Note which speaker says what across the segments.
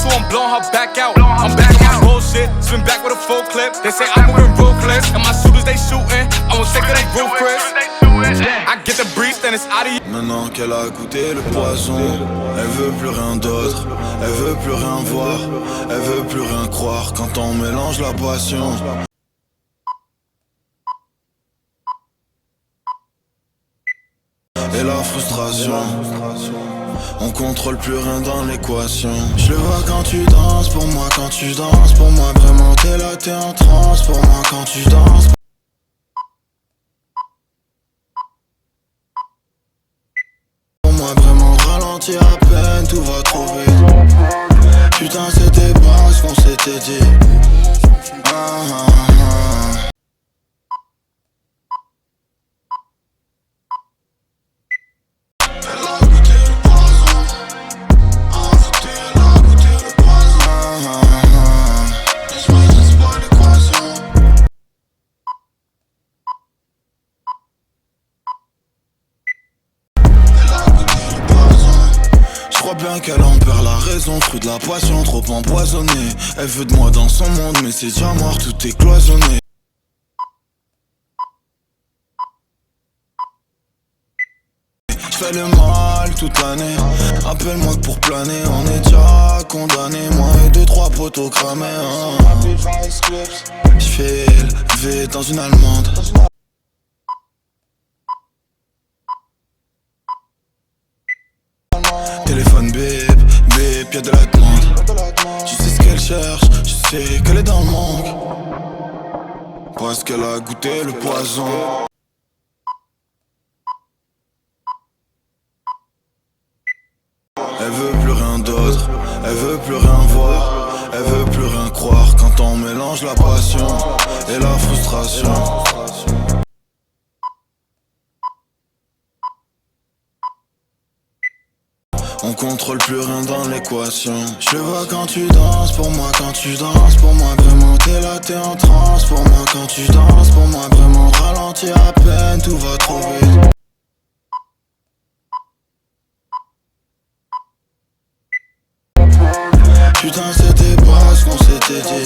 Speaker 1: so I'm blowing her back out. I'm back on my bullshit, spin back with a full clip. They say I'm moving ruthless, and my shooters they shooting. I won't take they roof, Chris. I get the breeze, then it's out of here.
Speaker 2: Maintenant qu'elle a goûté le poison, elle veut plus rien d'autre, elle veut plus rien voir, elle veut plus rien croire quand on mélange la passion et la frustration. On contrôle plus rien dans l'équation. Je le vois quand tu danses, pour moi quand tu danses, pour moi vraiment t'es là, t'es en transe, pour moi quand tu danses. Pour moi vraiment ralentir à peine, tout va trop vite. Putain c'était pas ce qu'on s'était dit. Je crois bien qu'elle en perd la raison, fruit de la passion, trop empoisonnée. Elle veut de moi dans son monde, mais c'est déjà mort, tout est cloisonné. J'fais le mal toute l'année, appelle-moi que pour planer. On est déjà condamné, moi et 2-3 poteaux cramés J'fais élever dans une allemande. Téléphone bip, bip, y'a de la demande. Tu sais ce qu'elle cherche, tu sais qu'elle est dans le manque. Parce qu'elle a goûté le poison. Elle veut plus rien d'autre, elle veut plus rien voir, elle veut plus rien croire quand on mélange la passion et la frustration. On contrôle plus rien dans l'équation. Je le vois quand tu danses, pour moi quand tu danses, pour moi vraiment t'es là, t'es en transe. Pour moi quand tu danses, pour moi vraiment ralentir à peine, tout va trop vite. Putain c'était pas ce qu'on s'était dit.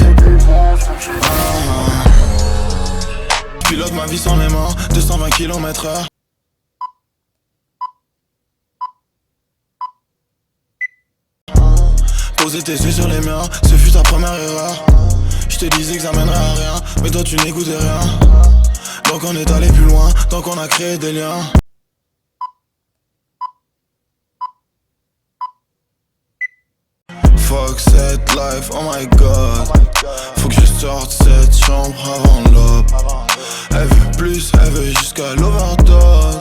Speaker 2: Je pilote ma vie sans les mains, 220 km/h. Poser tes yeux sur les miens, ce fut ta première erreur. Je te disais que ça mènerait à rien, mais toi tu n'écoutais rien. Donc on est allé plus loin, donc on a créé des liens. Fuck cette life, oh my god. Faut que je sorte cette chambre avant l'aube. Elle veut plus, elle veut jusqu'à l'overdose.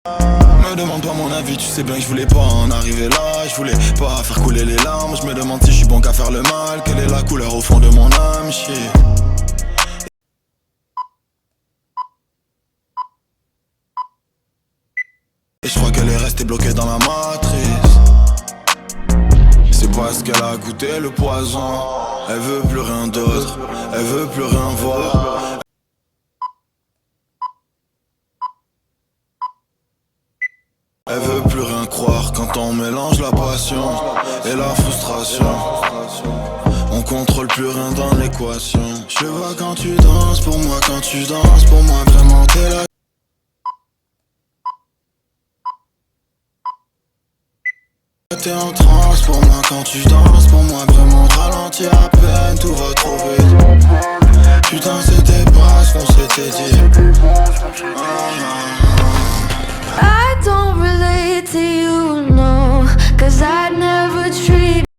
Speaker 2: Me demande pas mon avis, tu sais bien que je voulais pas en arriver là. Je voulais pas faire couler les larmes. Je me demande si je suis bon qu'à faire le mal. Quelle est la couleur au fond de mon âme, shit. Et je crois qu'elle est restée bloquée dans la matrice. C'est parce qu'elle a goûté le poison. Elle veut plus rien d'autre, elle veut plus rien voir. Elle veut plus rien croire quand on mélange la passion et la frustration. On contrôle plus rien dans l'équation. Je le vois quand tu danses, pour moi quand tu danses, pour moi vraiment t'es là. T'es en transe, pour moi quand tu danses, pour moi vraiment ralentir à peine, tout va trop vite. Putain c'était pas ce qu'on s'était dit.
Speaker 3: I don't relate to you, no, 'cause I'd never